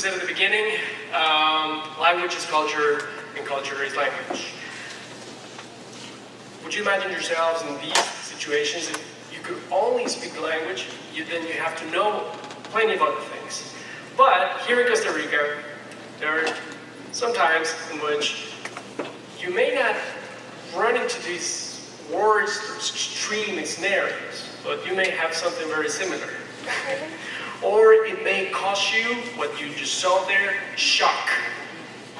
said at the beginning, language is culture, and culture is language. Would you imagine yourselves in these situations? If you could only speak the language, then you have to know plenty of other things. But here in Costa Rica, there are some times in which you may not run into these words or extreme scenarios, but you may have something very similar. Or it may cause you, what you just saw there, shock.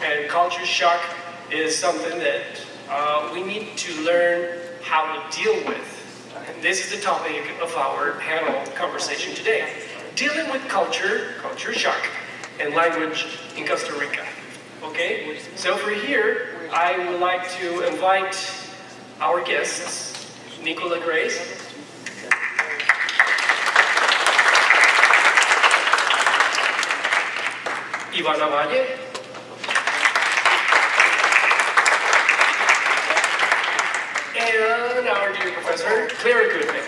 And culture shock is something that we need to learn how to deal with. And this is the topic of our panel conversation today. Dealing with culture shock, and language in Costa Rica. Okay? So for here, I would like to invite our guests, Nicola Grace, Evana Valle, and our dear professor, Clare Goodman.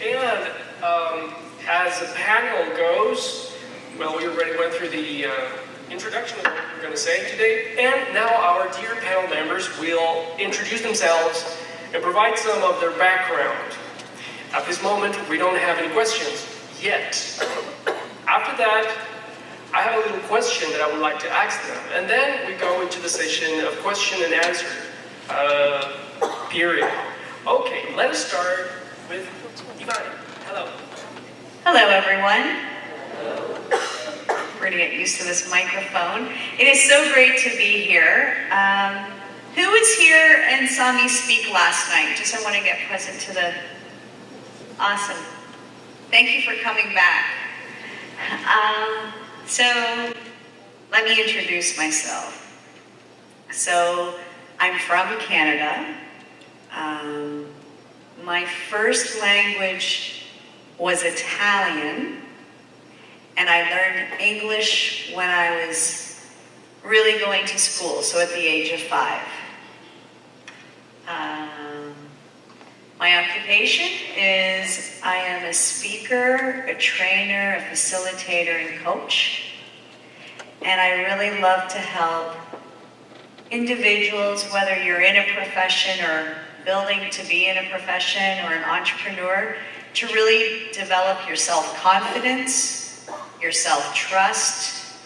And as the panel goes, well, we already went through the introduction of what we're going to say today, and now our dear panel members will introduce themselves and provide some of their background. At this moment, we don't have any questions yet. After that, I have a little question that I would like to ask them, and then we go into the session of question and answer period. Okay, let us start with Evana. Hello. Hello, everyone. We're going to get used to this microphone. It is so great to be here. Who was here and saw me speak last night? Just I want to get present to the... Awesome. Thank you for coming back. So, let me introduce myself. So, I'm from Canada. My first language was Italian, and I learned English when I was really going to school, so at the age of 5. My occupation is I am a speaker, a trainer, a facilitator, and coach, and I really love to help individuals, whether you're in a profession or building to be in a profession or an entrepreneur, to really develop your self-confidence, your self-trust,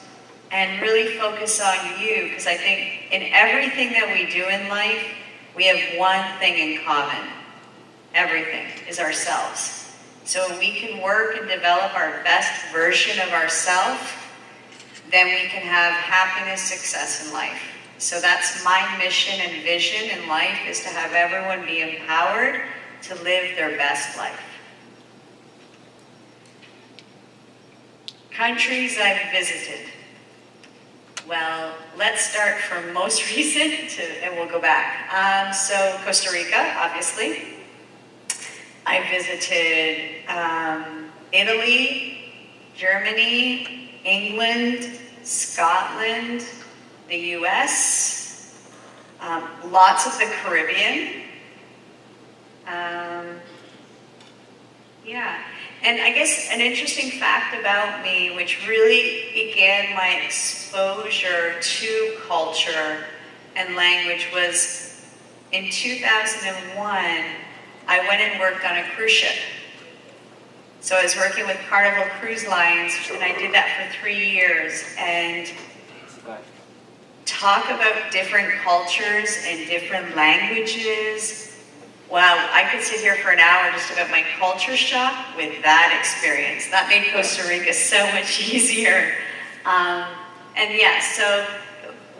and really focus on you, because I think in everything that we do in life, we have one thing in common. Everything is ourselves. So when we can work and develop our best version of ourselves, then we can have happiness, success in life. So that's my mission and vision in life, is to have everyone be empowered to live their best life. Countries I've visited. Well, let's start from most recent and we'll go back. So Costa Rica, obviously. I visited Italy, Germany, England, Scotland, the US, lots of the Caribbean. Yeah, and I guess an interesting fact about me, which really began my exposure to culture and language, was in 2001, I went and worked on a cruise ship. So I was working with Carnival Cruise Lines, and I did that for 3 years. And talk about different cultures and different languages. Wow, I could sit here for an hour just about my culture shock with that experience. That made Costa Rica so much easier. And yeah, so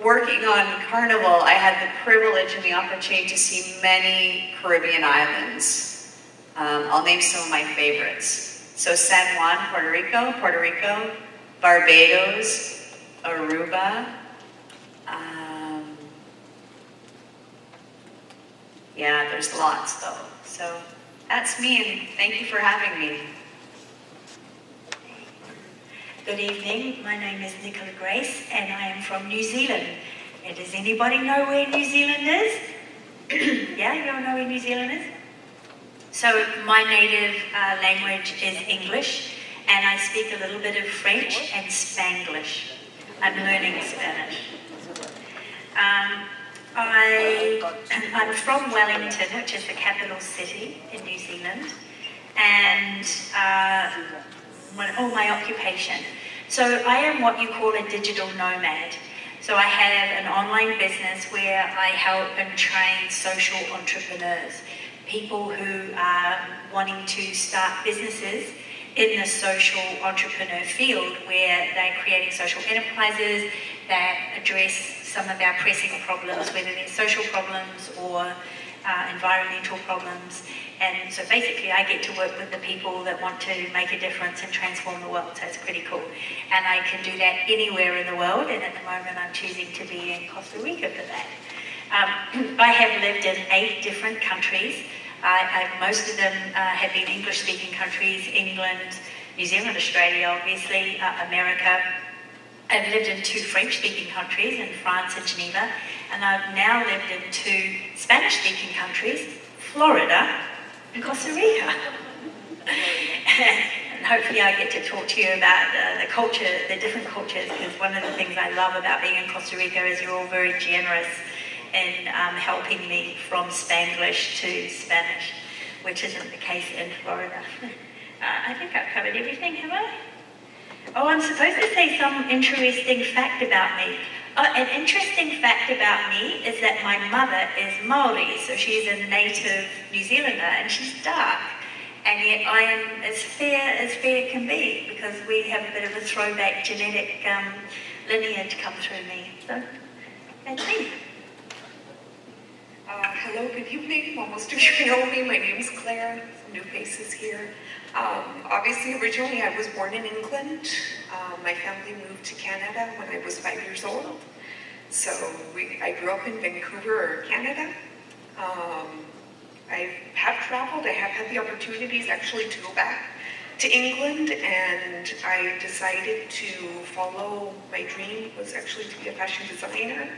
working on Carnival, I had the privilege and the opportunity to see many Caribbean islands. I'll name some of my favorites. So San Juan, Puerto Rico, Barbados, Aruba. Yeah, there's lots though. So that's me, and thank you for having me. Good evening, my name is Nicola Grace and I am from New Zealand. And does anybody know where New Zealand is? Yeah, you all know where New Zealand is? So my native language is English and I speak a little bit of French and Spanglish. I'm learning Spanish. I'm from Wellington, which is the capital city in New Zealand, and my occupation. So I am what you call a digital nomad. So I have an online business where I help and train social entrepreneurs, people who are wanting to start businesses in the social entrepreneur field where they're creating social enterprises that address some of our pressing problems, whether they're social problems or environmental problems. And so basically I get to work with the people that want to make a difference and transform the world, so it's pretty cool. And I can do that anywhere in the world, and at the moment I'm choosing to be in Costa Rica for that. I have lived in 8 different countries. Most of them have been English-speaking countries: England, New Zealand, Australia, obviously, America. I've lived in 2 French-speaking countries, in France and Geneva, and I've now lived in 2 Spanish-speaking countries, Florida and Costa Rica. And hopefully I get to talk to you about the culture, the different cultures, because one of the things I love about being in Costa Rica is you're all very generous in helping me from Spanglish to Spanish, which isn't the case in Florida. I think I've covered everything, have I? Oh, I'm supposed to say some interesting fact about me. An interesting fact about me is that my mother is Maori, so she's a native New Zealander, and she's dark. And yet I am as fair can be, because we have a bit of a throwback genetic lineage come through me. So, that's me. Hello, good evening. Well, most of you know me. My name's Claire. Some new faces here. Obviously, originally I was born in England. My family moved to Canada when I was 5 years old. So I grew up in Vancouver, Canada. I have traveled. I have had the opportunities actually to go back to England, and I decided to follow my dream was actually to be a fashion designer.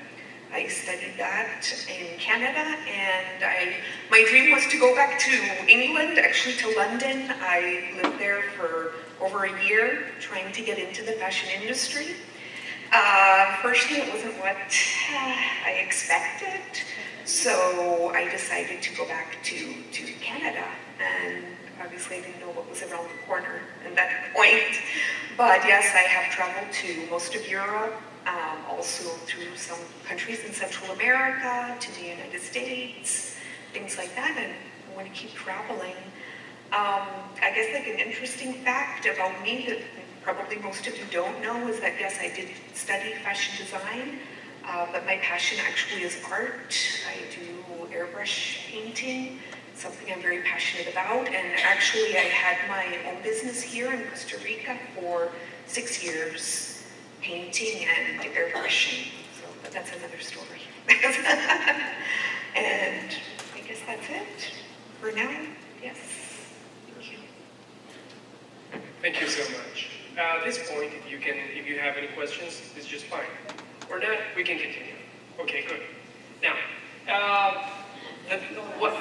I studied that in Canada, and my dream was to go back to England, actually to London. I lived there for over a year trying to get into the fashion industry. Unfortunately, it wasn't what I expected, so I decided to go back to Canada, and obviously I didn't know what was around the corner at that point. But yes, I have traveled to most of Europe, also through some countries in Central America, to the United States, things like that, and I want to keep traveling. I guess like an interesting fact about me that probably most of you don't know is that yes, I did study fashion design, but my passion actually is art. I do airbrush painting, something I'm very passionate about, and actually I had my own business here in Costa Rica for 6 years. Painting and airbrushing, but that's another story. And I guess that's it for now. Yes. Thank you. Thank you so much. At this point, if you have any questions, it's just fine. Or not, we can continue. Okay, good. Now, what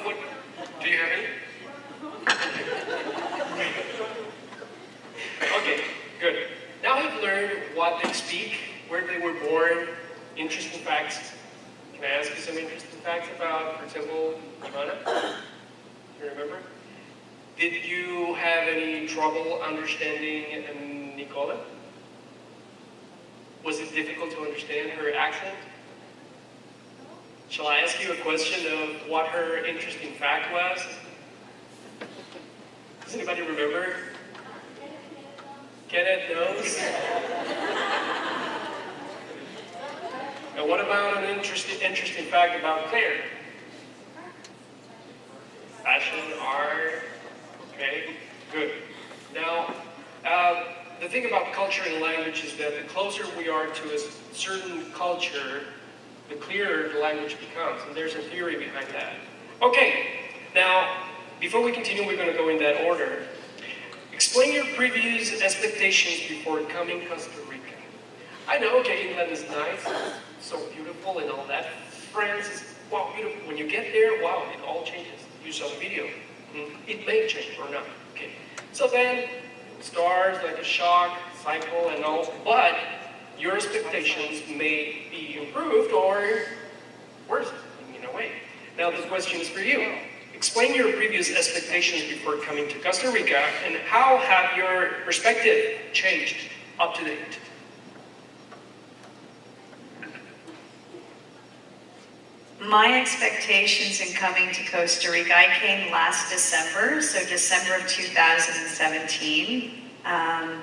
do you have any? Okay, good. Now I've learned what they speak, where they were born, interesting facts. Can I ask you some interesting facts about, for example, Evana? You remember? Did you have any trouble understanding Nicola? Was it difficult to understand her accent? Shall I ask you a question of what her interesting fact was? Does anybody remember? Kenneth knows? Now what about an interesting fact about Claire? Fashion, art, okay, good. Now, the thing about culture and language is that the closer we are to a certain culture, the clearer the language becomes, and there's a theory behind that. Okay, now, before we continue, we're going to go in that order. Explain your previous expectations before coming to Costa Rica. I know, okay, England is nice, so beautiful and all that. France is, wow, beautiful. When you get there, wow, it all changes. You saw the video. It may change or not, okay. So then, it starts like a shock, cycle and all, but your expectations may be improved or worse in a way. Now the question is for you. Explain your previous expectations before coming to Costa Rica and how have your perspective changed up to date? My expectations in coming to Costa Rica, I came last December, so December of 2017. And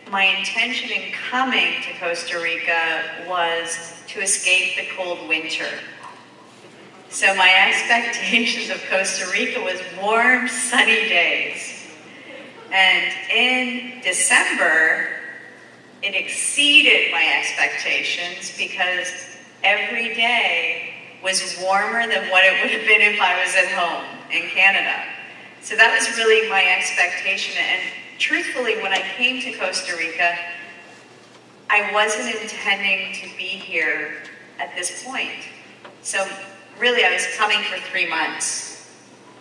my intention in coming to Costa Rica was to escape the cold winter. So my expectations of Costa Rica was warm, sunny days. And in December, it exceeded my expectations because every day was warmer than what it would have been if I was at home in Canada. So that was really my expectation. And truthfully, when I came to Costa Rica, I wasn't intending to be here at this point. So really, I was coming for 3 months.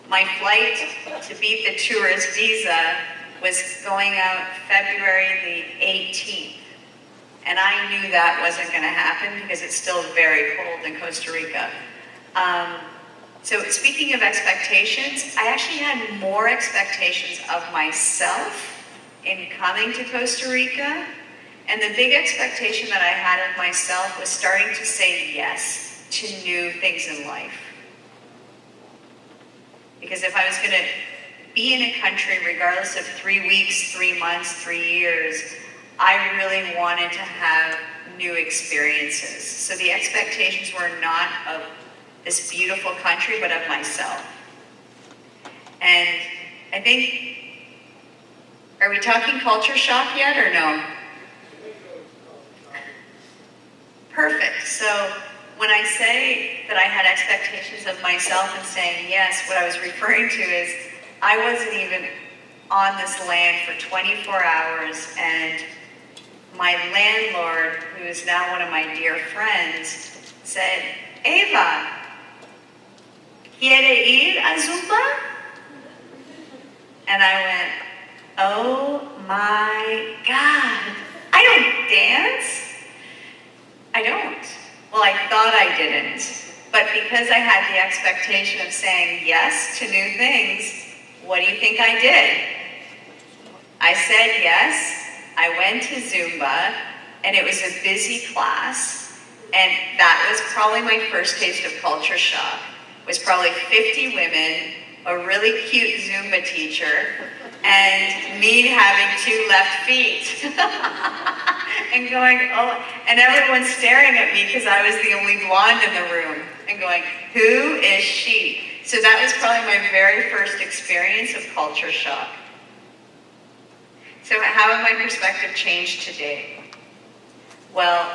My flight to beat the tourist visa was going out February the 18th. And I knew that wasn't going to happen because it's still very cold in Costa Rica. So speaking of expectations, I actually had more expectations of myself in coming to Costa Rica. And the big expectation that I had of myself was starting to say yes to new things in life. Because if I was going to be in a country, regardless of 3 weeks, 3 months, 3 years, I really wanted to have new experiences. So the expectations were not of this beautiful country, but of myself. And I think, are we talking culture shock yet or no? Perfect. So when I say that I had expectations of myself and saying yes, what I was referring to is I wasn't even on this land for 24 hours, and my landlord, who is now one of my dear friends, said, "Eva, ¿quiere ir a Zumba?" And I went, "Oh my God, I don't dance. I don't." Well, I thought I didn't, but because I had the expectation of saying yes to new things, what do you think I did? I said yes. I went to Zumba, and it was a busy class, and that was probably my first taste of culture shock. It was probably 50 women, a really cute Zumba teacher, and me having 2 left feet. And going, oh, and everyone staring at me because I was the only blonde in the room, and going, who is she? So that was probably my very first experience of culture shock. So how have my perspective changed today? Well,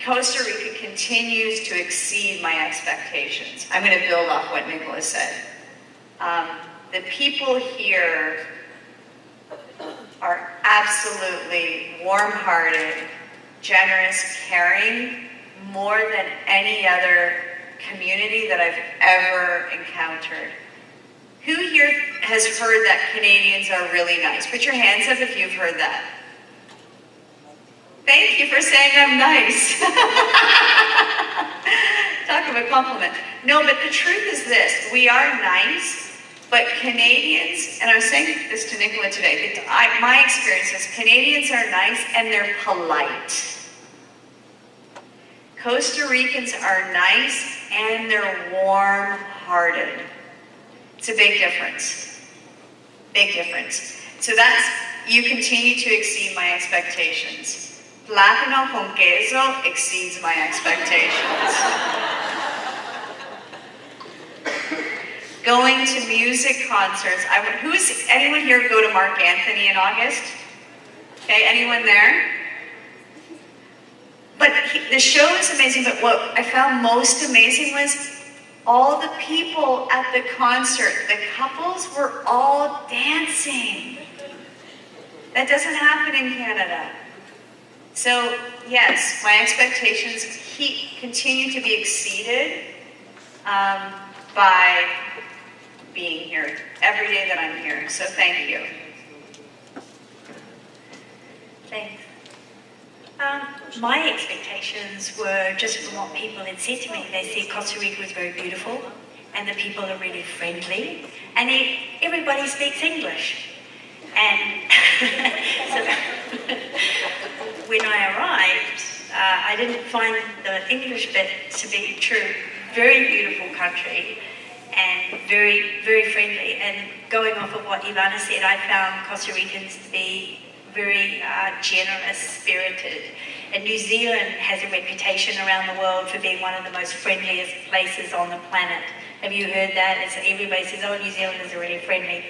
Costa Rica continues to exceed my expectations. I'm going to build off what Nicola said. The people here are absolutely warm-hearted, generous, caring, more than any other community that I've ever encountered. Who here has heard that Canadians are really nice? Put your hands up if you've heard that. Thank you for saying I'm nice. Talk of a compliment. No, but the truth is this. We are nice, but Canadians, and I was saying this to Nicola today, my experience is Canadians are nice and they're polite. Costa Ricans are nice and they're warm-hearted. It's a big difference. Big difference. So you continue to exceed my expectations. Plátano con queso exceeds my expectations. Going to music concerts. Anyone here go to Mark Anthony in August? Okay, anyone there? But the show is amazing, but what I found most amazing was all the people at the concert, the couples were all dancing. That doesn't happen in Canada. So yes, my expectations continue to be exceeded by being here every day that I'm here. So thank you. Thanks. My expectations were just from what people had said to me. They said Costa Rica was very beautiful and the people are really friendly and everybody speaks English. And so when I arrived, I didn't find the English bit to be true. Very beautiful country and very, very friendly. And going off of what Evana said, I found Costa Ricans to be very generous, spirited. And New Zealand has a reputation around the world for being one of the most friendliest places on the planet. Have you heard that? Everybody says, oh, New Zealanders are really friendly.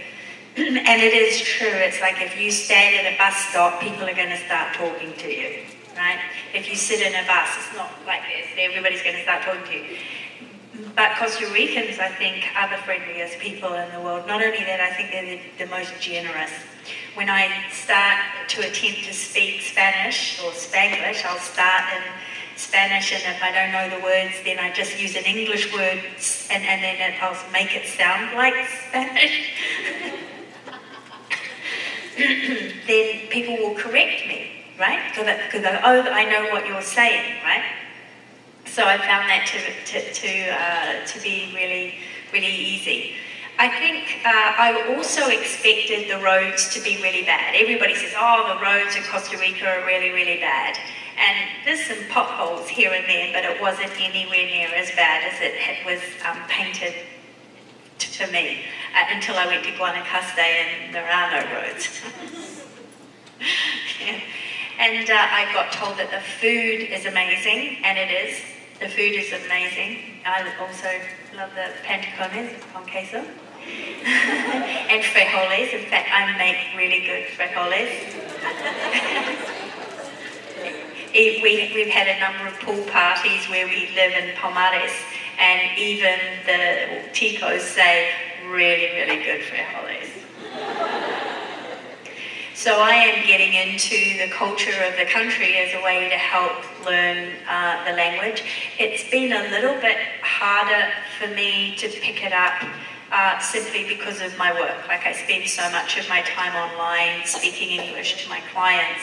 And it is true. It's like if you stand at a bus stop, people are going to start talking to you, right? If you sit in a bus, it's not like this. Everybody's going to start talking to you. But Costa Ricans, I think, are the friendliest people in the world. Not only that, I think they're the most generous. When I start to attempt to speak Spanish or Spanglish, I'll start in Spanish, and if I don't know the words, then I just use an English word, and then I'll make it sound like Spanish. Then people will correct me, right? Because I know what you're saying, right? So I found that to be really, really easy. I think I also expected the roads to be really bad. Everybody says, oh, the roads in Costa Rica are really, really bad. And there's some potholes here and there, but it wasn't anywhere near as bad as it was painted for me until I went to Guanacaste and there are no roads. Yeah. And I got told that the food is amazing, and it is. The food is amazing. I also love the pantacones con queso. And frijoles. In fact, I make really good frijoles. We've had a number of pool parties where we live in Palmares, and even the ticos say really, really good frijoles. So I am getting into the culture of the country as a way to help learn the language. It's been a little bit harder for me to pick it up simply because of my work. Like I spend so much of my time online speaking English to my clients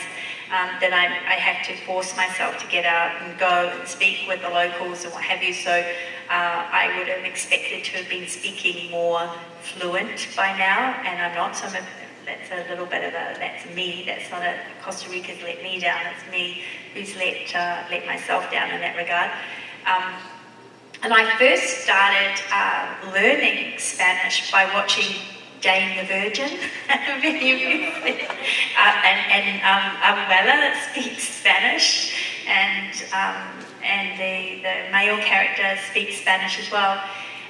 that I have to force myself to get out and go and speak with the locals and what have you. So I would have expected to have been speaking more fluent by now, and I'm not. So that's a little bit of that's me. That's not Costa Rica's let me down. It's me who's let myself down in that regard. And I first started learning Spanish by watching Jane the Virgin. And Abuela speaks Spanish, and the male character speaks Spanish as well.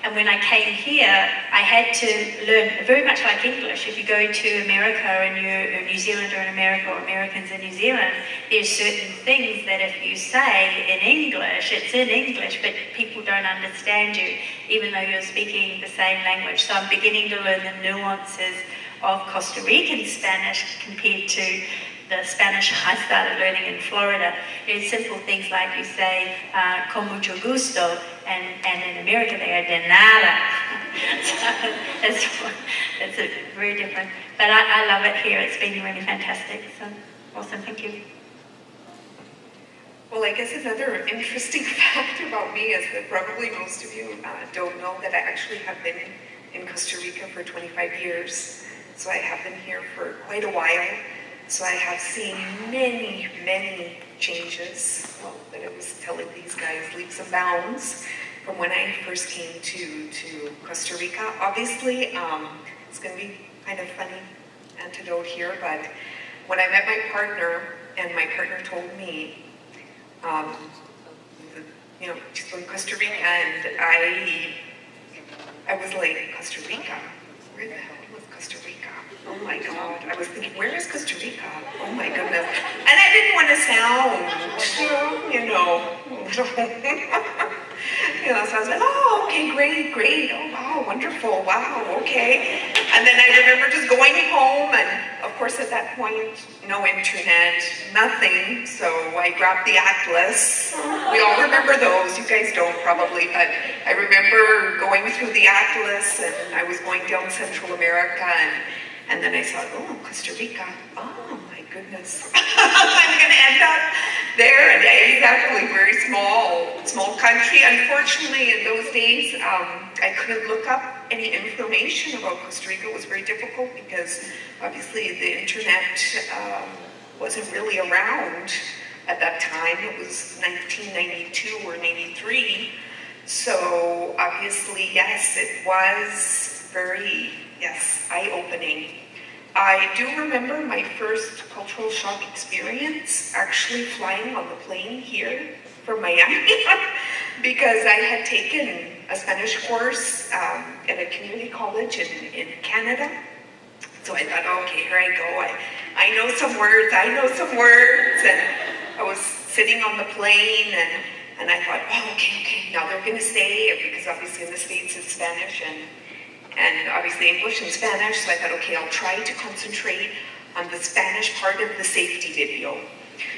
And when I came here, I had to learn, very much like English. If you go to America and you're a New Zealander in America or Americans in New Zealand, there's certain things that if you say in English, it's in English, but people don't understand you, even though you're speaking the same language. So I'm beginning to learn the nuances of Costa Rican Spanish compared to the Spanish I started learning in Florida. There's simple things like you say, con mucho gusto, and in America they go, de nada. So that's very different. But I love it here. It's been really fantastic. So awesome, thank you. Well, I guess another interesting fact about me is that probably most of you don't know that I actually have been in Costa Rica for 25 years. So I have been here for quite a while. So I have seen many, many changes. Well, that I was telling these guys leaps and bounds from when I first came to Costa Rica. Obviously, it's going to be kind of funny anecdote here, but when I met my partner, and my partner told me, she's from Costa Rica, and I was like, Costa Rica? Where the hell was Costa Rica? Oh my God, I was thinking, where is Costa Rica? Oh my goodness. And I didn't want to sound, so I was like, oh, okay, great, great. Oh, wow, wonderful. Wow, okay. And then I remember just going home, and of course at that point, no internet, nothing. So I grabbed the atlas. We all remember those. You guys don't probably, but I remember going through the atlas, and I was going down Central America, and then I saw, oh, Costa Rica. Oh my goodness. I'm going to end up there. And exactly, very small country. Unfortunately, in those days, I couldn't look up any information about Costa Rica. It was very difficult because obviously the internet wasn't really around at that time. It was 1992 or 93. So obviously, yes, it was very, eye-opening. I do remember my first cultural shock experience actually flying on the plane here from Miami because I had taken a Spanish course at a community college in Canada. So I thought, okay, here I go. I know some words, and I was sitting on the plane and I thought, oh, okay, now they're going to say, because obviously in the States it's Spanish and obviously English and Spanish, so I thought, okay, I'll try to concentrate on the Spanish part of the safety video.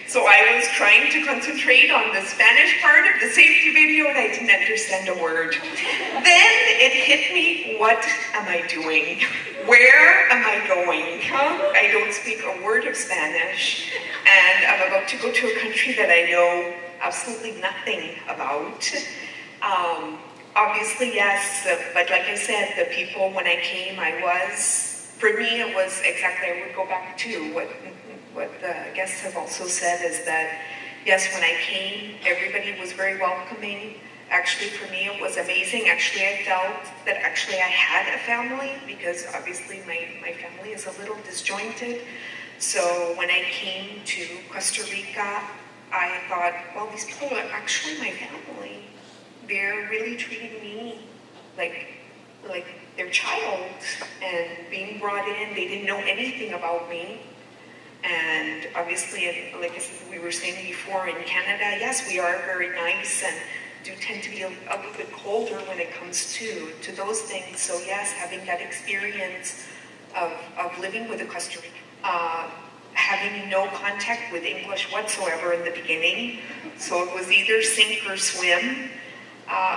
So I was trying to concentrate on the Spanish part of the safety video, and I didn't understand a word. Then it hit me, what am I doing? Where am I going? I don't speak a word of Spanish, and I'm about to go to a country that I know absolutely nothing about. Obviously, yes, but like I said, the people, when I came, for me, it was exactly, I would go back to what the guests have also said, is that, yes, when I came, everybody was very welcoming. Actually, for me, it was amazing. Actually, I felt that actually I had a family, because obviously my family is a little disjointed. So when I came to Costa Rica, I thought, well, these people are actually my family. They're really treating me like their child, and being brought in, they didn't know anything about me. And obviously, like I said, we were saying before, in Canada, yes, we are very nice and do tend to be a little bit colder when it comes to those things. So yes, having that experience of living with a Costa Rican, having no contact with English whatsoever in the beginning, so it was either sink or swim.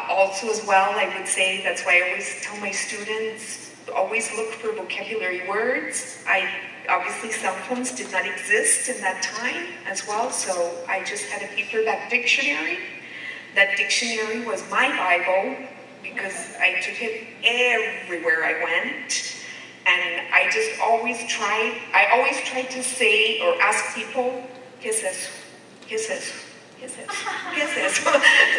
Also as well, I would say, that's why I always tell my students, always look for vocabulary words. Obviously cell phones did not exist in that time as well, so I just had a paperback dictionary. That dictionary was my Bible, because I took it everywhere I went. And I always tried to say or ask people, ¿qué es eso? ¿Qué es eso? So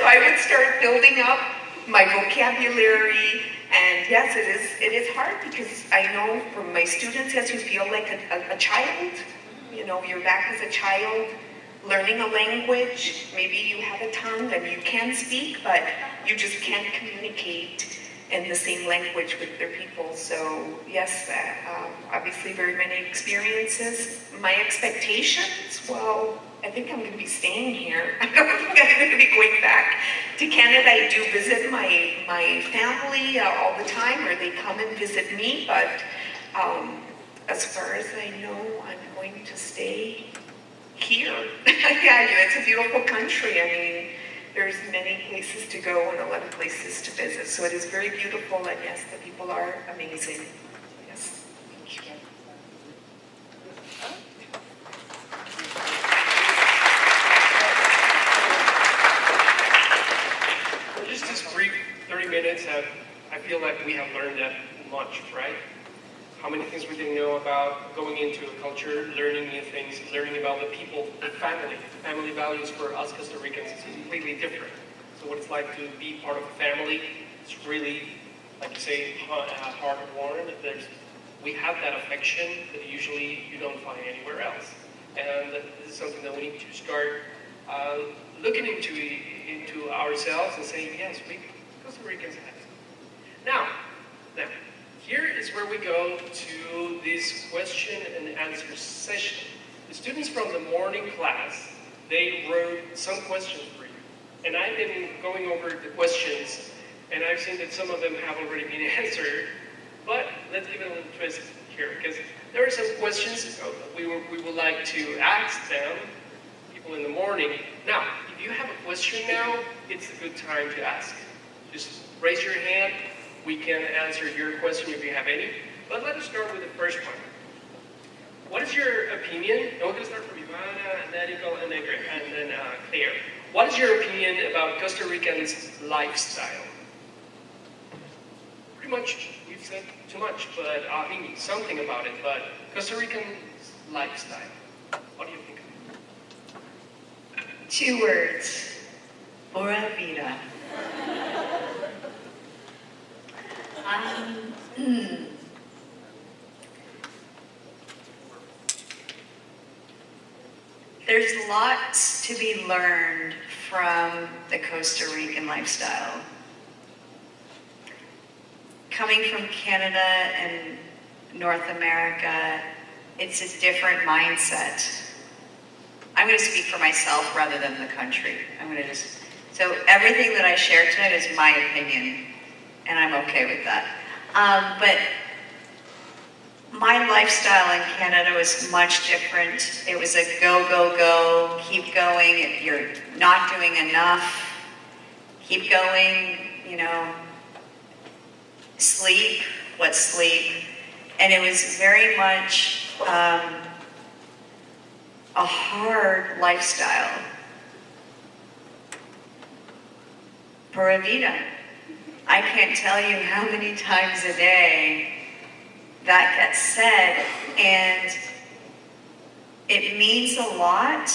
I would start building up my vocabulary, and yes, it is hard, because I know from my students, yes, you feel like a child. You know, you're back as a child, learning a language. Maybe you have a tongue and you can speak, but you just can't communicate in the same language with their people. So yes, obviously very many experiences. My expectations, well, I think I'm going to be staying here. I don't think I'm going to be going back to Canada. I do visit my family all the time, or they come and visit me, but as far as I know, I'm going to stay here. Yeah, it's a beautiful country. I mean, there's many places to go and a lot of places to visit. So it is very beautiful, and yes, the people are amazing. Yes, thank you. Just this brief 30 minutes, I feel like we have learned that much, right? How many things we didn't know about going into a culture, learning new things, learning about the people, the family. Family values for us Costa Ricans is completely different. So what it's like to be part of a family, it's really, like you say, heart-warmed. We have that affection that usually you don't find anywhere else. And this is something that we need to start looking into ourselves and saying, yes, we Costa Ricans have it. Now, here is where we go to this question and answer session. The students from the morning class, they wrote some questions for you. And I've been going over the questions, And I've seen that some of them have already been answered, but let's give it a little twist here, because there are some questions we would like to ask them, people in the morning. Now, if you have a question now, it's a good time to ask. Just raise your hand. We can answer your question if you have any. But let us start with the first one. What is your opinion? And we're going to start from Ivana, and then Nicola, and then Claire. What is your opinion about Costa Ricans' lifestyle? Pretty much, we've said too much, but I mean something about it. But Costa Rican lifestyle. What do you think? 2 words. Pura vida. There's lots to be learned from the Costa Rican lifestyle. Coming from Canada and North America, it's a different mindset. I'm going to speak for myself rather than the country. So everything that I share tonight is my opinion, and I'm okay with that. But my lifestyle in Canada was much different. It was a go, go, go, keep going. If you're not doing enough, keep going, sleep, what's sleep? And it was very much a hard lifestyle. Pura vida. I can't tell you how many times a day that gets said, and it means a lot,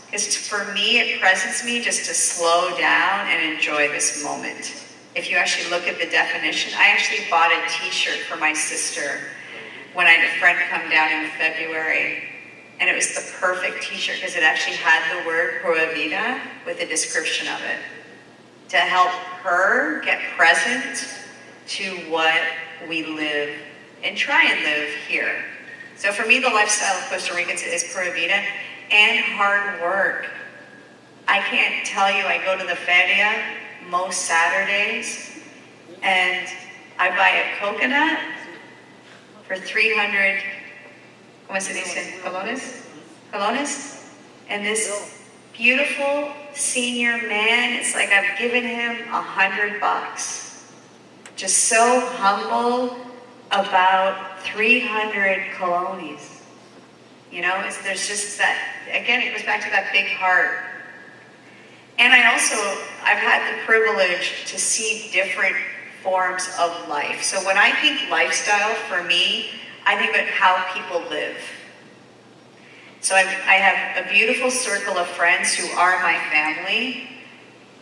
because for me, it presents me just to slow down and enjoy this moment. If you actually look at the definition, I actually bought a t-shirt for my sister when I had a friend come down in February, and it was the perfect t-shirt because it actually had the word Pura Vida with a description of it to help her get present to what we live and try and live here. So for me, the lifestyle of Costa Ricans is Pura Vida and hard work. I can't tell you, I go to the feria most Saturdays and I buy a coconut for 300, ¿cómo se dice? Colones? And this beautiful senior man, it's like I've given him $100. Just so humble about 300 colones. There's just that, again, it goes back to that big heart. And I've had the privilege to see different forms of life. So when I think lifestyle, for me, I think about how people live. So I have a beautiful circle of friends who are my family.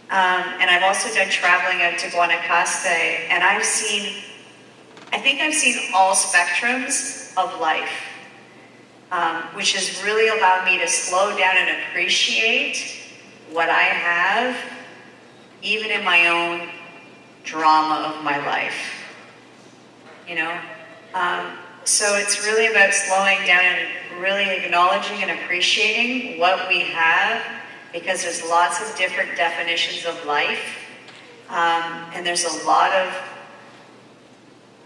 And I've also done traveling out to Guanacaste, and I think I've seen all spectrums of life, which has really allowed me to slow down and appreciate what I have, even in my own drama of my life. So it's really about slowing down and really acknowledging and appreciating what we have, because there's lots of different definitions of life, and there's a lot of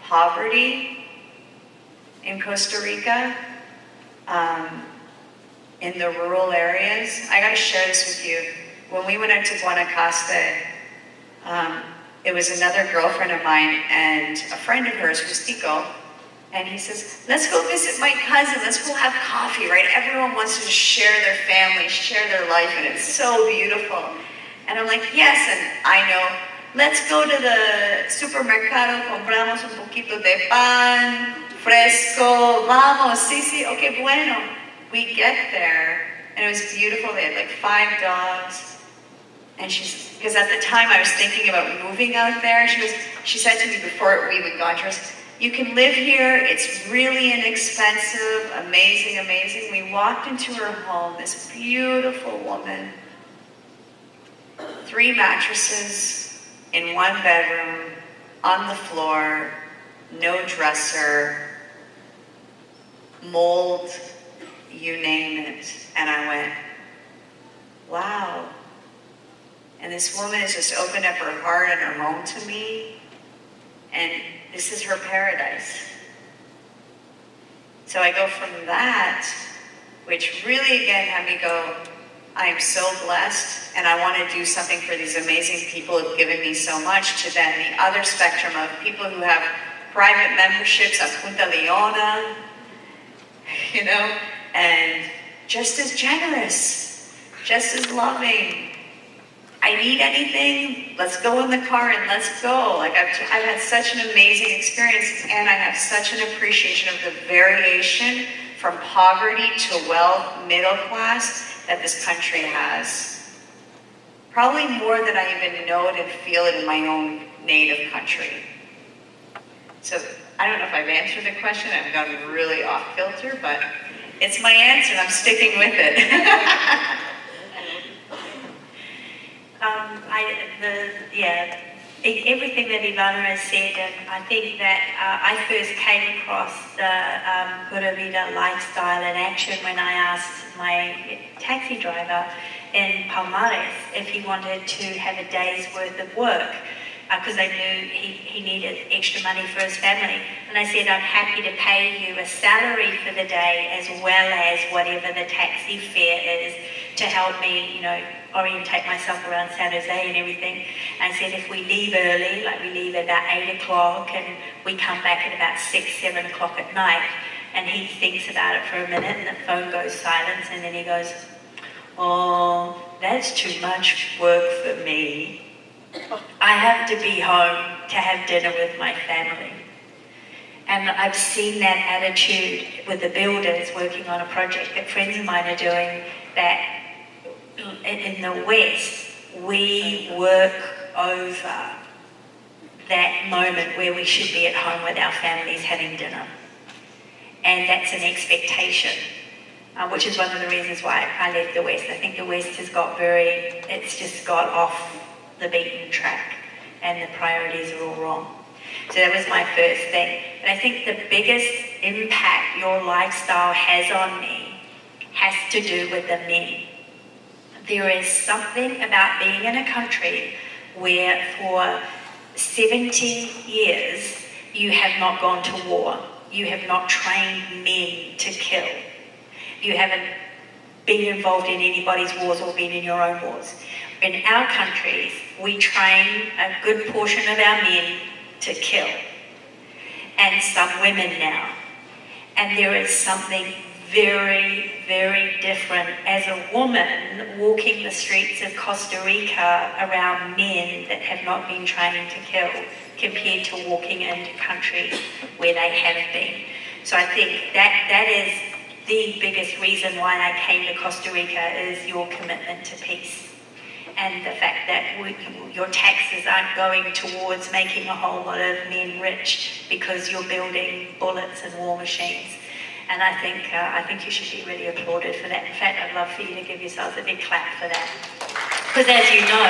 poverty in Costa Rica, in the rural areas. I gotta share this with you. When we went out to Guanacaste, it was another girlfriend of mine and a friend of hers, Justico, and he says, let's go visit my cousin, let's go have coffee, right? Everyone wants to share their family, share their life, and it's so beautiful. And I'm like, yes, and I know, let's go to the supermercado, compramos un poquito de pan, fresco, vamos, sí, okay, bueno. We get there, and it was beautiful. They had like 5 dogs. And because at the time I was thinking about moving out there, she said to me before we even got here, you can live here, it's really inexpensive, amazing, amazing. We walked into her home, this beautiful woman, 3 mattresses in 1 bedroom, on the floor, no dresser, mold, you name it. And I went, wow. And this woman has just opened up her heart and her home to me. And this is her paradise. So I go from that, which really again had me go, I am so blessed and I want to do something for these amazing people who have given me so much, to then the other spectrum of people who have private memberships at Punta Leona, you know, and just as generous, just as loving. I need anything, let's go in the car and let's go. Like I've had such an amazing experience, and I have such an appreciation of the variation from poverty to wealth, middle class, that this country has. Probably more than I even know it and feel it in my own native country. So I don't know if I've answered the question. I've gone really off kilter, but it's my answer and I'm sticking with it. Everything that Evana has said, and I think that I first came across the Pura Vida lifestyle in action when I asked my taxi driver in Palmares if he wanted to have a day's worth of work, because I knew he needed extra money for his family. And I said, I'm happy to pay you a salary for the day as well as whatever the taxi fare is to help me, orientate myself around San Jose and everything. And I said, if we leave early, like we leave at about 8 o'clock and we come back at about 6, 7 o'clock at night, and he thinks about it for a minute and the phone goes silent, and then he goes, oh, that's too much work for me. I have to be home to have dinner with my family. And I've seen that attitude with the builders working on a project that friends of mine are doing, that in the West, we work over that moment where we should be at home with our families having dinner. And that's an expectation, which is one of the reasons why I left the West. I think the West has got it's just got off the beaten track and the priorities are all wrong. So that was my first thing. But I think the biggest impact your lifestyle has on me has to do with the men. There is something about being in a country where for 70 years you have not gone to war. You have not trained men to kill. You haven't been involved in anybody's wars or been in your own wars. In our countries, we train a good portion of our men to kill, and some women now. And there is something very, very different as a woman walking the streets of Costa Rica around men that have not been trained to kill, compared to walking into countries where they have been. So I think that is the biggest reason why I came to Costa Rica, is your commitment to peace. And the fact that your taxes aren't going towards making a whole lot of men rich because you're building bullets and war machines. And I think you should be really applauded for that. In fact, I'd love for you to give yourselves a big clap for that. Because as you know,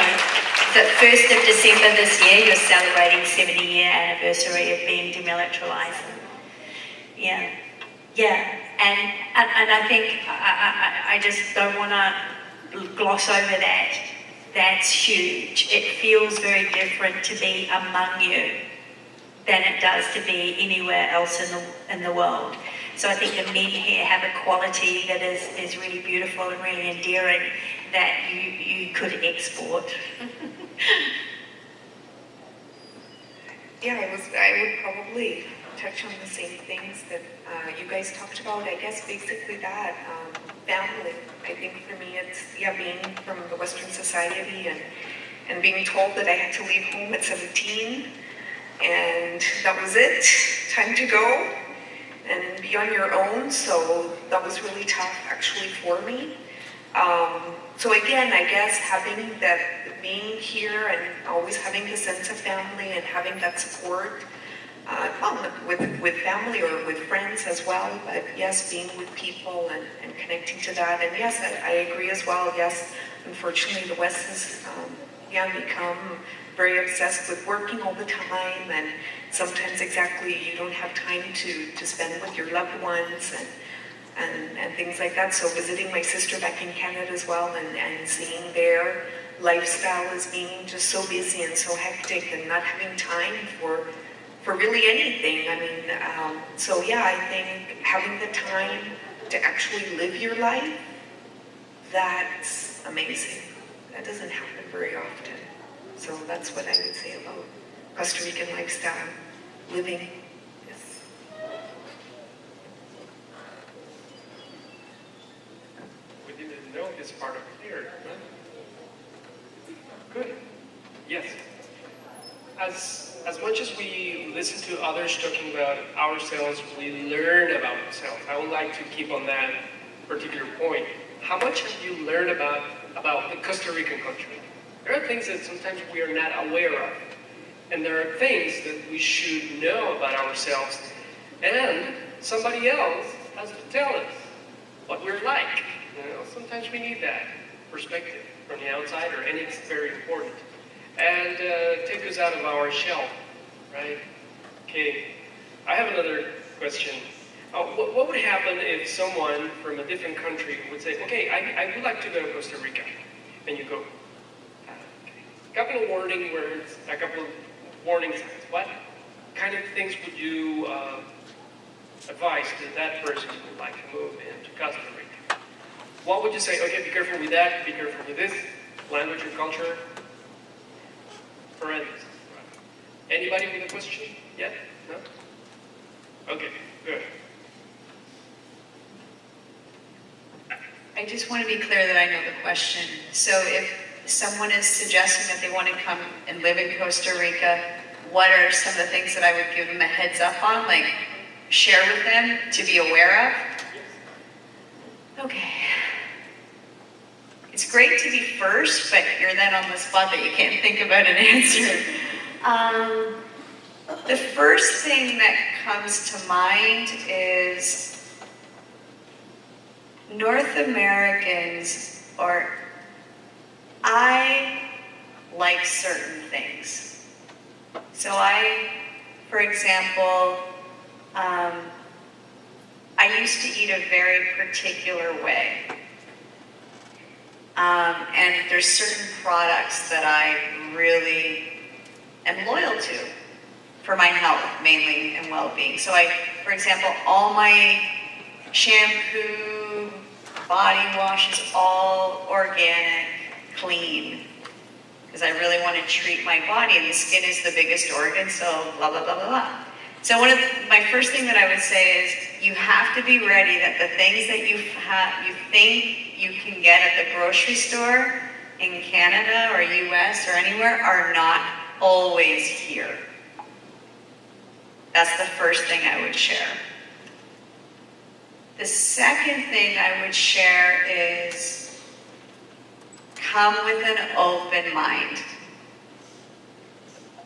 the 1st of December this year, you're celebrating 70-year anniversary of being demilitarized. Yeah. And I think I just don't want to gloss over that. That's huge. It feels very different to be among you than it does to be anywhere else in the world. So I think the men here have a quality that is really beautiful and really endearing that you could export. Yeah, I would probably touch on the same things that you guys talked about. I guess basically that family. I think for me it's being from the Western society and being told that I had to leave home at 17 and that was it, time to go and be on your own. So that was really tough actually for me. So again, I guess having that, being here and always having the sense of family and having that support, with family or with friends as well, but yes, being with people and connecting to that. And yes, I agree as well. Yes, unfortunately the West has become very obsessed with working all the time, and sometimes exactly you don't have time to spend with your loved ones and things like that. So visiting my sister back in Canada as well and seeing there lifestyle as being just so busy and so hectic and not having time for really anything. I mean, so yeah, I think having the time to actually live your life, that's amazing. That doesn't happen very often. So that's what I would say about Costa Rican lifestyle, living. Yes. We didn't know this part of here. Good. Yes. As much as we listen to others talking about ourselves, we learn about ourselves. I would like to keep on that particular point. How much have you learned about the Costa Rican country? There are things that sometimes we are not aware of. And there are things that we should know about ourselves. And somebody else has to tell us what we're like. Sometimes we need that perspective from the outsider, and it's very important. And take us out of our shell, right? Okay, I have another question. What would happen if someone from a different country would say, okay, I would like to go to Costa Rica, and you go, okay. A couple of warning words, a couple of warning signs. What kind of things would you advise to that person who would like to move into Costa Rica? What would you say? Okay, be careful with that, be careful with this, language or culture. Parentheses. Anybody with a question? Yeah? No? Okay, good. I just want to be clear that I know the question. So if someone is suggesting that they want to come and live in Costa Rica, what are some of the things that I would give them a heads up on, like share with them to be aware of? Okay. It's great to be first, but you're then on the spot that you can't think about an answer. The first thing that comes to mind is North Americans, or I like certain things. So for example, I used to eat a very particular way. And there's certain products that I really am loyal to for my health, mainly, and well-being. So for example, all my shampoo, body wash is all organic, clean, because I really want to treat my body, and the skin is the biggest organ, so blah, blah, blah, blah, blah. So my first thing that I would say is you have to be ready that the things that you think you can get at the grocery store in Canada or US or anywhere are not always here. That's the first thing I would share. The second thing I would share is come with an open mind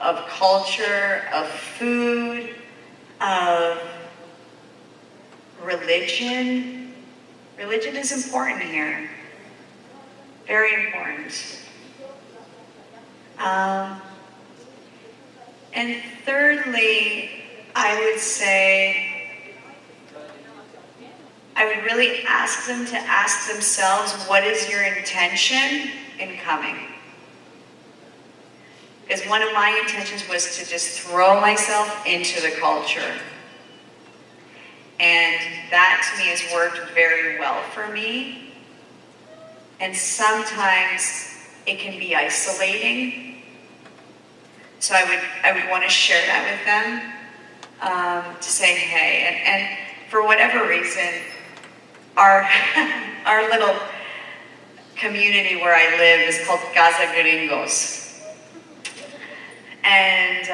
of culture, of food, of religion. Religion is important here. Very important. And thirdly, I would say, I would really ask them to ask themselves, what is your intention in coming? Because one of my intentions was to just throw myself into the culture. And that to me has worked very well for me. And sometimes it can be isolating. So I would want to share that with them, to say, hey, and for whatever reason, our little community where I live is called Casa Gringos. And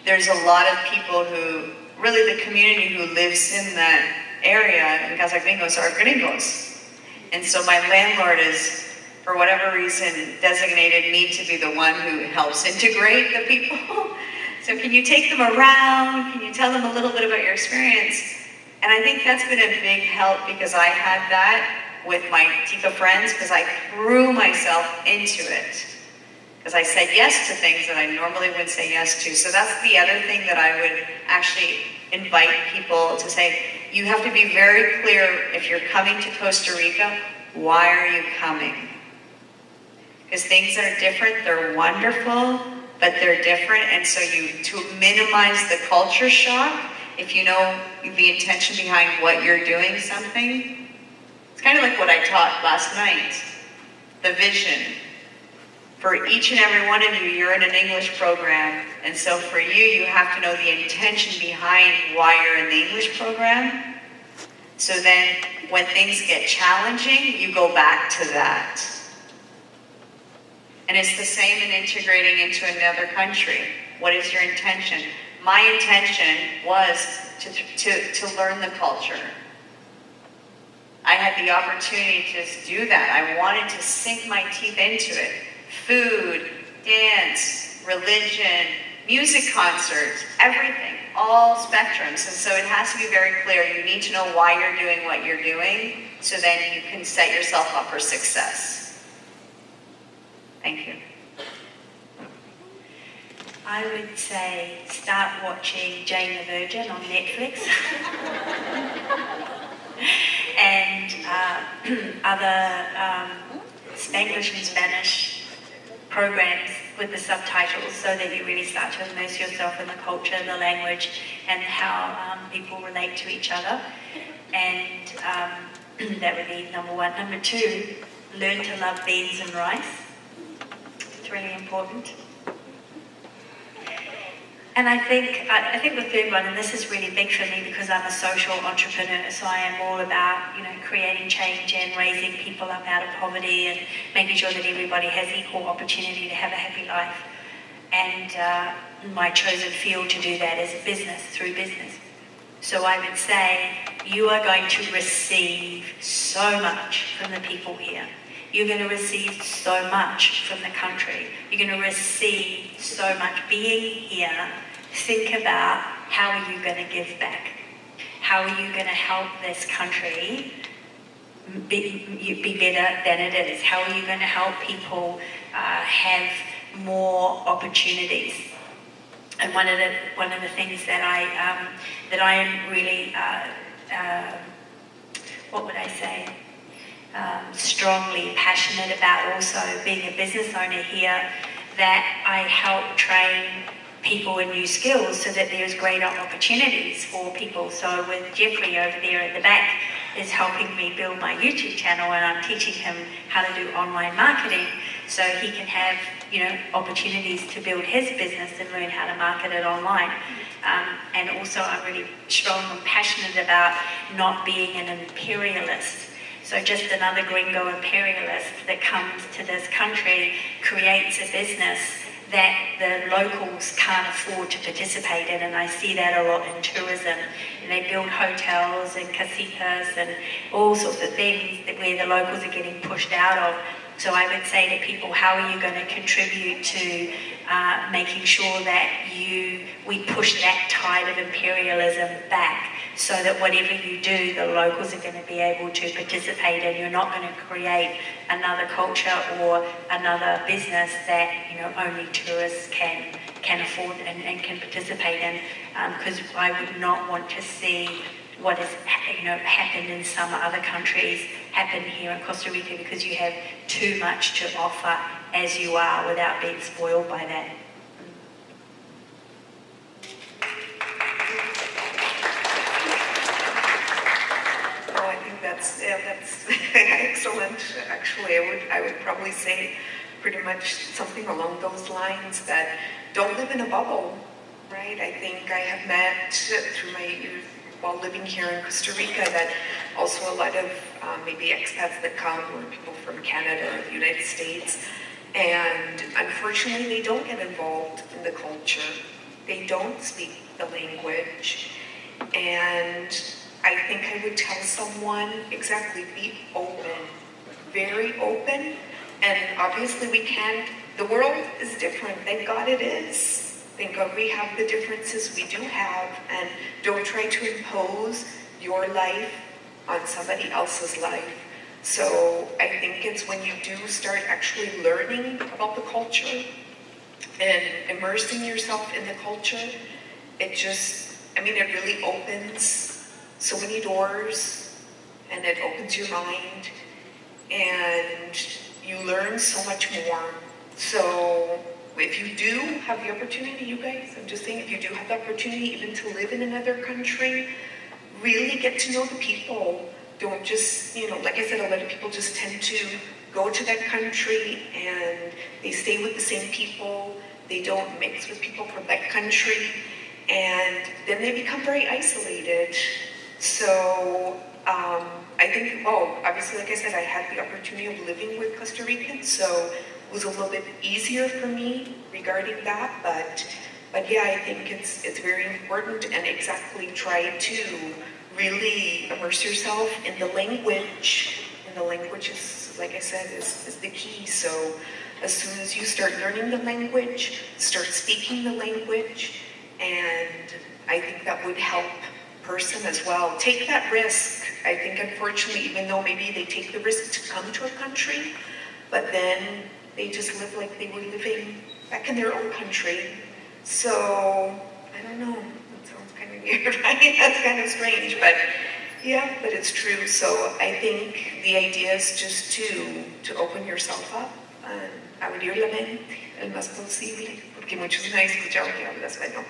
there's a lot of people who, really the community who lives in that area in Casa Gringos are gringos. And so my landlord is, for whatever reason, designated me to be the one who helps integrate the people. So can you take them around? Can you tell them a little bit about your experience? And I think that's been a big help, because I had that with my Tika friends, because I threw myself into it. Because I said yes to things that I normally wouldn't say yes to. So that's the other thing that I would actually invite people to say, you have to be very clear if you're coming to Costa Rica, why are you coming? Because things are different, they're wonderful, but they're different. And so to minimize the culture shock, if you know the intention behind what you're doing something, it's kind of like what I taught last night, the vision. For each and every one of you, you're in an English program, and so for you, you have to know the intention behind why you're in the English program. So then, when things get challenging, you go back to that. And it's the same in integrating into another country. What is your intention? My intention was to learn the culture. I had the opportunity to do that. I wanted to sink my teeth into it. Food, dance, religion, music concerts, everything, all spectrums. And so it has to be very clear. You need to know why you're doing what you're doing, so then you can set yourself up for success. Thank you. I would say start watching Jane the Virgin on Netflix. And other Spanglish and Spanish programs with the subtitles, so that you really start to immerse yourself in the culture, the language, and how people relate to each other. And that would be number one. Number two, learn to love beans and rice. It's really important. And I think the third one, and this is really big for me because I'm a social entrepreneur, so I am all about, creating change and raising people up out of poverty and making sure that everybody has equal opportunity to have a happy life. And my chosen field to do that is business, through business. So I would say you are going to receive so much from the people here. You're going to receive so much from the country. You're going to receive so much being here. Think about, how are you going to give back? How are you going to help this country be better than it is? How are you going to help people have more opportunities? And one of the things that I am really, what would I say? Strongly passionate about, also being a business owner here, that I help train people in new skills so that there's greater opportunities for people. So with Jeffrey over there at the back is helping me build my YouTube channel, and I'm teaching him how to do online marketing so he can have, opportunities to build his business and learn how to market it online. And also I'm really strong and passionate about not being an imperialist. So just another gringo imperialist that comes to this country, creates a business that the locals can't afford to participate in, and I see that a lot in tourism. And they build hotels and casitas and all sorts of things where the locals are getting pushed out of. So I would say to people, how are you going to contribute to making sure that we push that tide of imperialism back, so that whatever you do, the locals are going to be able to participate in. You're not going to create another culture or another business that only tourists can afford and can participate in, because I would not want to see what has happened in some other countries happen here in Costa Rica, because you have too much to offer as you are without being spoiled by that. Oh, I think that's excellent. Actually, I would probably say pretty much something along those lines, that don't live in a bubble, right? I think I have met through my youth while living here in Costa Rica that also a lot of maybe expats that come, or people from Canada or the United States, and unfortunately they don't get involved in the culture. They don't speak the language. And I think I would tell someone, exactly, be open, very open. And obviously we can't, the world is different, thank God it is. Thank God we have the differences we do have, and don't try to impose your life on somebody else's life. So I think it's when you do start actually learning about the culture and immersing yourself in the culture, it really opens so many doors, and it opens your mind, and you learn so much more. So if you do have the opportunity, you guys, I'm just saying, if you do have the opportunity even to live in another country, really get to know the people. Don't just, like I said, a lot of people just tend to go to that country and they stay with the same people. They don't mix with people from that country. And then they become very isolated. So I think, obviously, like I said, I had the opportunity of living with Costa Ricans, so it was a little bit easier for me regarding that. But yeah, I think it's very important, and exactly try to really immerse yourself in the language. And the language is, like I said, is the key. So as soon as you start learning the language, start speaking the language, and I think that would help person as well. Take that risk. I think unfortunately, even though maybe they take the risk to come to a country, but then they just live like they were living back in their own country. So, I don't know, that sounds kind of weird, right? That's kind of strange, but yeah, but it's true. So I think the idea is just to open yourself up and abrir la mente el más posible, porque muchos me han escuchado que habla español.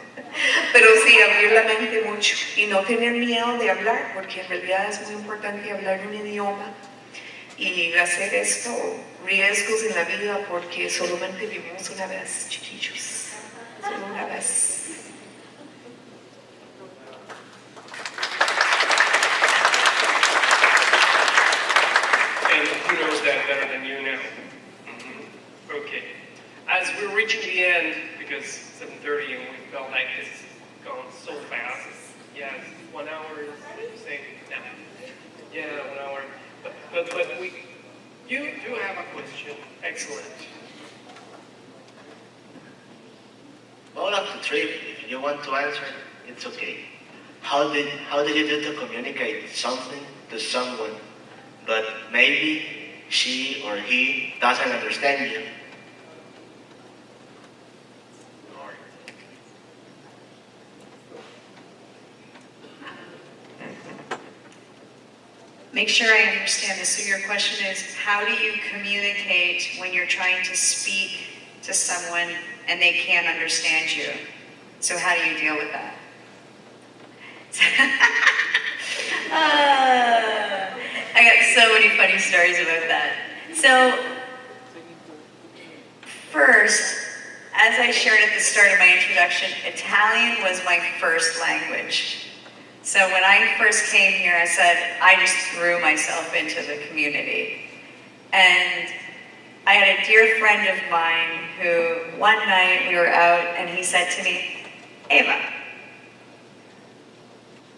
Pero sí, abrir la mente mucho y no tener miedo de hablar, porque en realidad es muy importante hablar un idioma y hacer esto, riesgos en la vida, porque solamente vivimos una vez, chiquillos, solo una vez. And who knows that better than you now? Okay. As we're reaching the end, because 7:30 and we felt like this is going so fast. Yeah, 1 hour is saying now. Yeah, 1 hour. But you do have a question. Excellent. All of the trip, if you want to answer, it's okay. How did you do to communicate something to someone, but maybe she or he doesn't understand you? Make sure I understand this. So your question is, how do you communicate when you're trying to speak to someone and they can't understand you? So how do you deal with that? I got so many funny stories about that. So first, as I shared at the start of my introduction, Italian was my first language. So when I first came here, I said, I just threw myself into the community. And I had a dear friend of mine who, one night we were out and he said to me, Eva,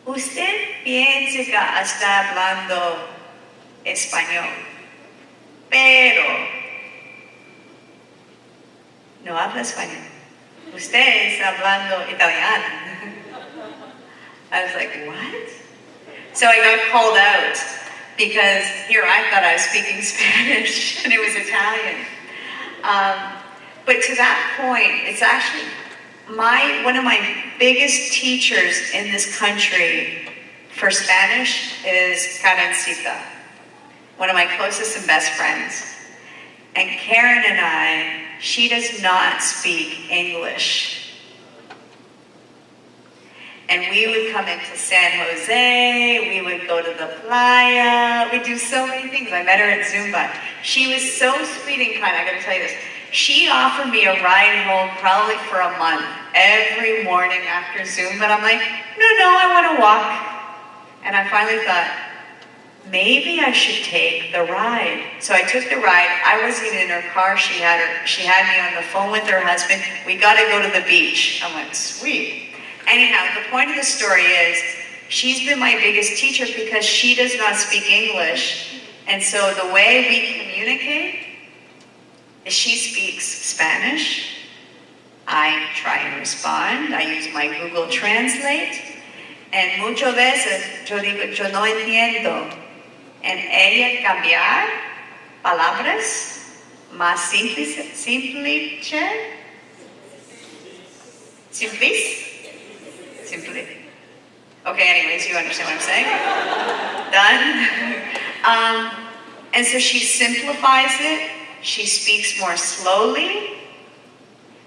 usted piensa que está hablando español, pero no habla español. Usted está hablando italiano. I was like, what? So I got called out because here I thought I was speaking Spanish and it was Italian. But to that point, it's actually one of my biggest teachers in this country for Spanish is Karencita, one of my closest and best friends. And Karen and she does not speak English. And we would come into San Jose, we would go to the playa, we'd do so many things. I met her at Zumba. She was so sweet and kind, I gotta tell you this. She offered me a ride home probably for a month, every morning after Zumba. And I'm like, no, I wanna walk. And I finally thought, maybe I should take the ride. So I took the ride. I wasn't even in her car. She had me on the phone with her husband. We gotta go to the beach. I'm like, sweet. Anyhow, the point of the story is, she's been my biggest teacher because she does not speak English. And so the way we communicate is she speaks Spanish. I try and respond. I use my Google Translate. And muchas veces yo digo, yo no entiendo. En ella cambiar palabras más simples. Simply. Okay, anyways, you understand what I'm saying? Done? And so she simplifies it, She speaks more slowly,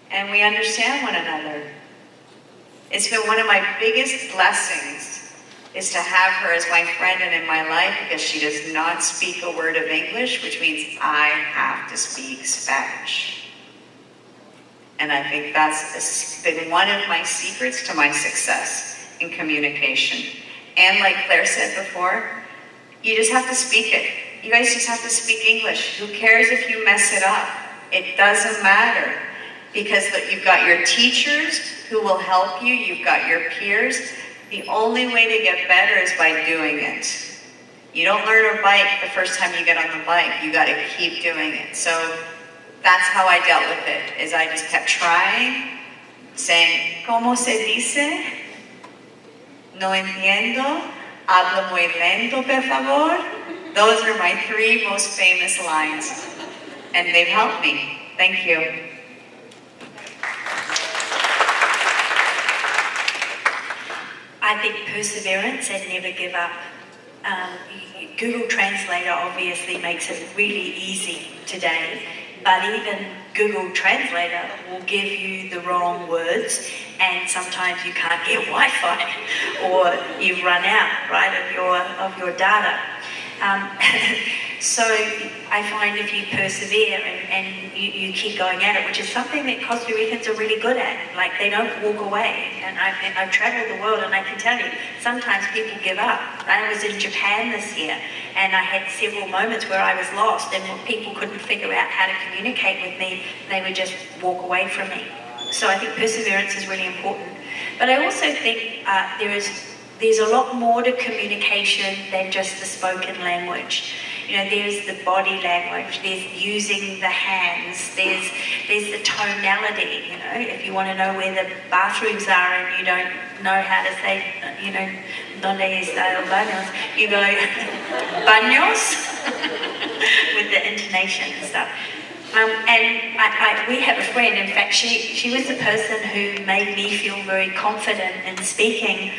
and we understand one another. It's been one of my biggest blessings is to have her as my friend and in my life, because she does not speak a word of English, which means I have to speak Spanish. And I think that's been one of my secrets to my success in communication. And like Claire said before, you just have to speak it. You guys just have to speak English. Who cares if you mess it up? It doesn't matter. Because you've got your teachers who will help you, you've got your peers. The only way to get better is by doing it. You don't learn a bike the first time you get on the bike. You got to keep doing it. So that's how I dealt with it, is I just kept trying, saying, ¿Cómo se dice? No entiendo. Habla muy lento, por favor. Those are my 3 most famous lines. And they've helped me. Thank you. I think perseverance and never give up. Google Translator obviously makes it really easy today, but even Google Translator will give you the wrong words, and sometimes you can't get Wi-Fi, or you've run out, right, of your data. So I find if you persevere and you keep going at it, which is something that Costa Ricans are really good at, like they don't walk away. And I've traveled the world, and I can tell you, sometimes people give up. I was in Japan this year, and I had several moments where I was lost, and people couldn't figure out how to communicate with me. They would just walk away from me. So I think perseverance is really important. But I also think there's a lot more to communication than just the spoken language. You know, there's the body language, there's using the hands, there's the tonality, you know. If you want to know where the bathrooms are and you don't know how to say, you know, ¿Dónde está el baños? You go, baños, with the intonation and stuff. And we have a friend, in fact, she was the person who made me feel very confident in speaking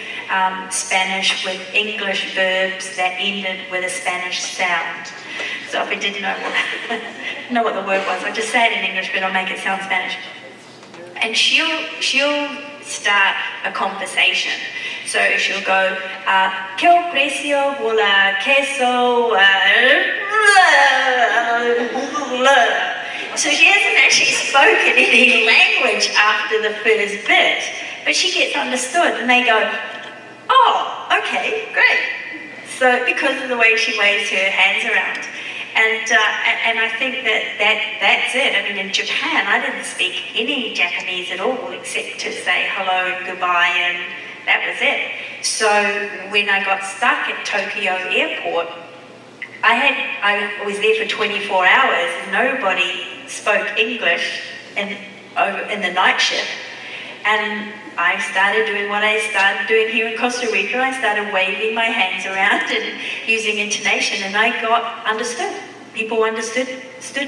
Spanish with English verbs that ended with a Spanish sound. So if I didn't know what the word was, I'll just say it in English, but I'll make it sound Spanish. And she'll start a conversation. So she'll go, ¿Qué precio por la queso? So she hasn't actually spoken any language after the first bit, but she gets understood, and they go, oh, okay, great. So because of the way she waves her hands around. And I think that's it. I mean, in Japan, I didn't speak any Japanese at all, except to say hello and goodbye, and that was it. So when I got stuck at Tokyo airport, I was there for 24 hours, and nobody spoke English in the night shift. And I started doing what I started doing here in Costa Rica. I started waving my hands around and using intonation, and I got understood. People understood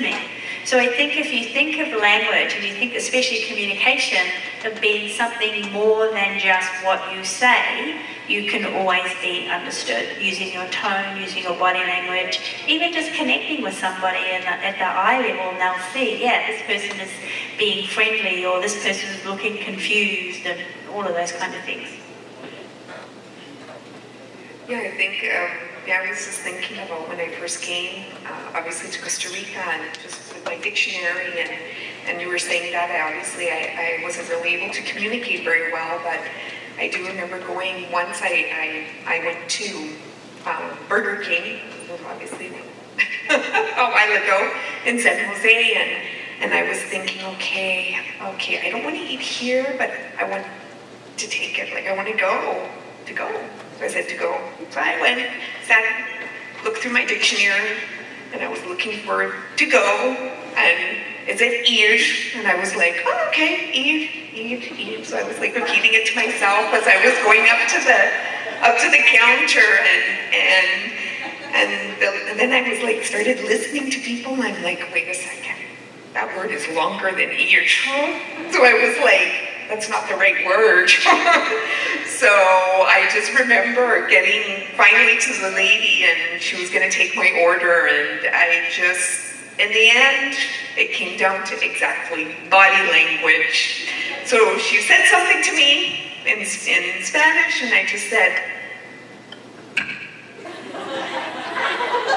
me. So I think if you think of language, and you think especially communication, of being something more than just what you say, you can always be understood using your tone, using your body language, even just connecting with somebody at the eye level, and they'll see, yeah, this person is being friendly, or this person is looking confused, and all of those kind of things. Yeah, I think, I was just thinking about when I first came, obviously to Costa Rica, and just with my dictionary, and you were saying that I wasn't really able to communicate very well, but I do remember going once. I went to Burger King, obviously a while ago in San Jose, and I was thinking, okay, I don't want to eat here, but I want to take it. Like I want to go. So I said to go. So I went, looked through my dictionary, and I was looking for to go, and it said ir, and I was like, oh, okay, ir. So I was like repeating it to myself as I was going up to the counter, and then I was like started listening to people, and I'm like, wait a second, that word is longer than ir. So I was like, that's not the right word. So I just remember getting finally to the lady, and she was going to take my order, and in the end, it came down to exactly body language. So she said something to me in Spanish, and I just said,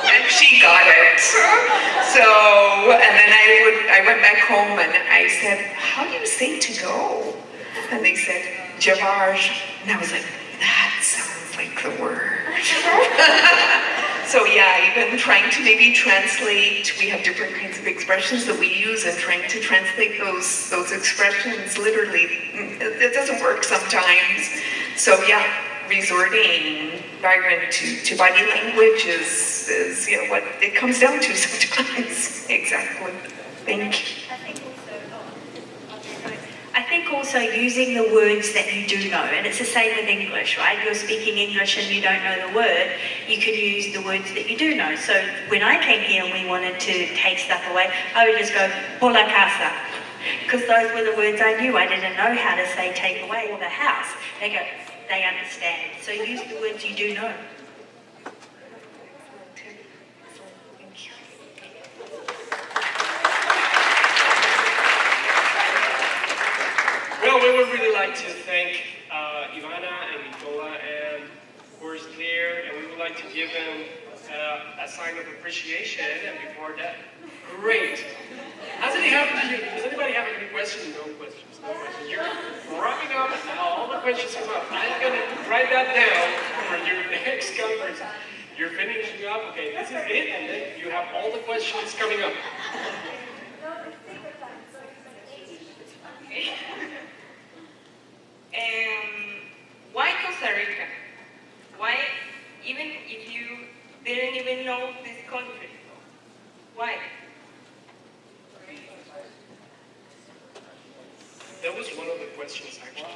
and she got it. So, and then I went back home and I said, how do you say to go? And they said, Javage. And I was like, that sounds like the word. So yeah, even trying to maybe translate, we have different kinds of expressions that we use, and trying to translate those expressions, literally, it doesn't work sometimes. So yeah, resorting, Byron, to body language is what it comes down to sometimes. Exactly. Thank you. I think also using the words that you do know, and it's the same with English, right? You're speaking English and you don't know the word, you can use the words that you do know. So when I came here and we wanted to take stuff away, I would just go, por la casa, because those were the words I knew. I didn't know how to say take away or the house. They go, they understand. So use the words you do know. Well, we would really like to thank Evana and Nicola and of course Claire, and we would like to give them a sign of appreciation. And before that, great. Does anybody have any questions? No questions. No questions. You're wrapping up and all the questions come up. I'm going to write that down for your next conference. You're finishing up. Okay, this is it, and then you have all the questions coming up. Why Costa Rica? Why, even if you didn't even know this country? Why? That was one of the questions, actually.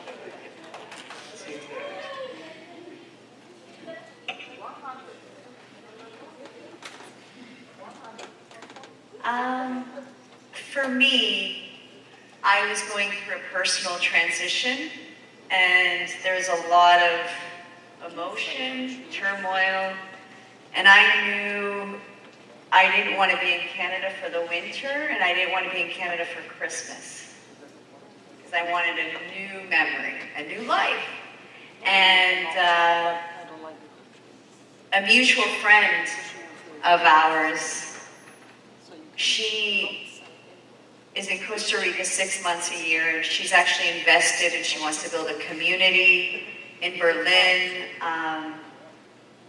Seems For me, I was going through a personal transition, and there's a lot of emotion, turmoil, and I knew I didn't want to be in Canada for the winter, and I didn't want to be in Canada for Christmas, because I wanted a new memory, a new life. And a mutual friend of ours, she is in Costa Rica 6 months a year, and she's actually invested, and she wants to build a community in Berlin.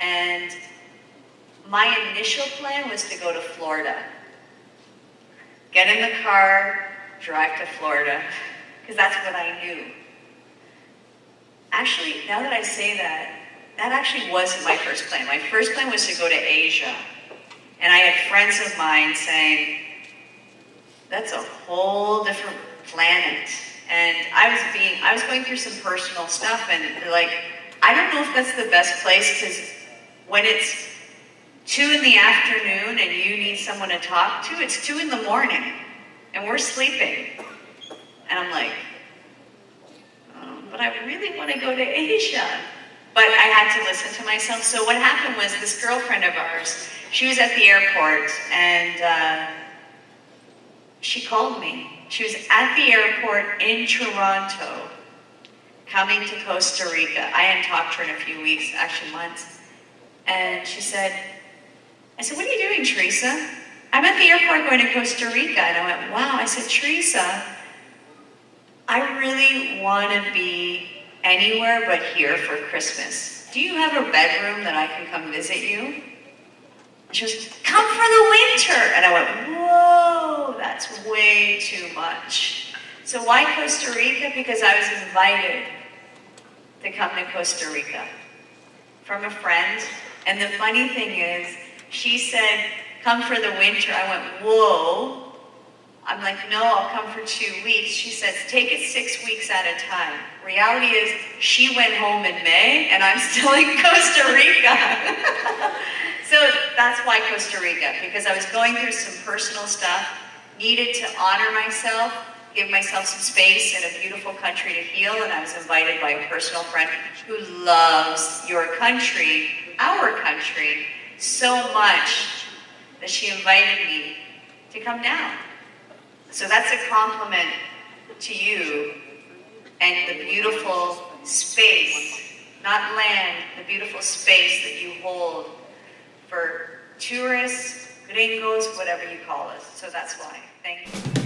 And my initial plan was to go to Florida. Get in the car, drive to Florida, because that's what I knew. Actually, now that I say that, that actually wasn't my first plan. My first plan was to go to Asia. And I had friends of mine saying, that's a whole different planet. And I was going through some personal stuff, and they're like, I don't know if that's the best place, because when it's 2 in the afternoon and you need someone to talk to, it's 2 in the morning and we're sleeping. And I'm like, oh, but I really want to go to Asia. But I had to listen to myself. So what happened was, this girlfriend of ours, she was at the airport, and she called me. She was at the airport in Toronto, coming to Costa Rica. I hadn't talked to her in a few weeks, actually months. And she said, I said, what are you doing, Teresa? I'm at the airport going to Costa Rica. And I went, wow. I said, Teresa, I really want to be anywhere but here for Christmas. Do you have a bedroom that I can come visit you? And she goes, come for the winter. And I went, whoa, that's way too much. So why Costa Rica? Because I was invited to come to Costa Rica from a friend. And the funny thing is, she said, come for the winter. I went, whoa. I'm like, no, I'll come for 2 weeks. She says, take it 6 weeks at a time. Reality is, she went home in May, and I'm still in Costa Rica. So that's why Costa Rica, because I was going through some personal stuff, needed to honor myself, give myself some space in a beautiful country to heal, and I was invited by a personal friend who loves your country, our country, so much that she invited me to come down. So that's a compliment to you and the beautiful space, not land, the beautiful space that you hold for tourists, gringos, whatever you call us. So that's why. Thank you.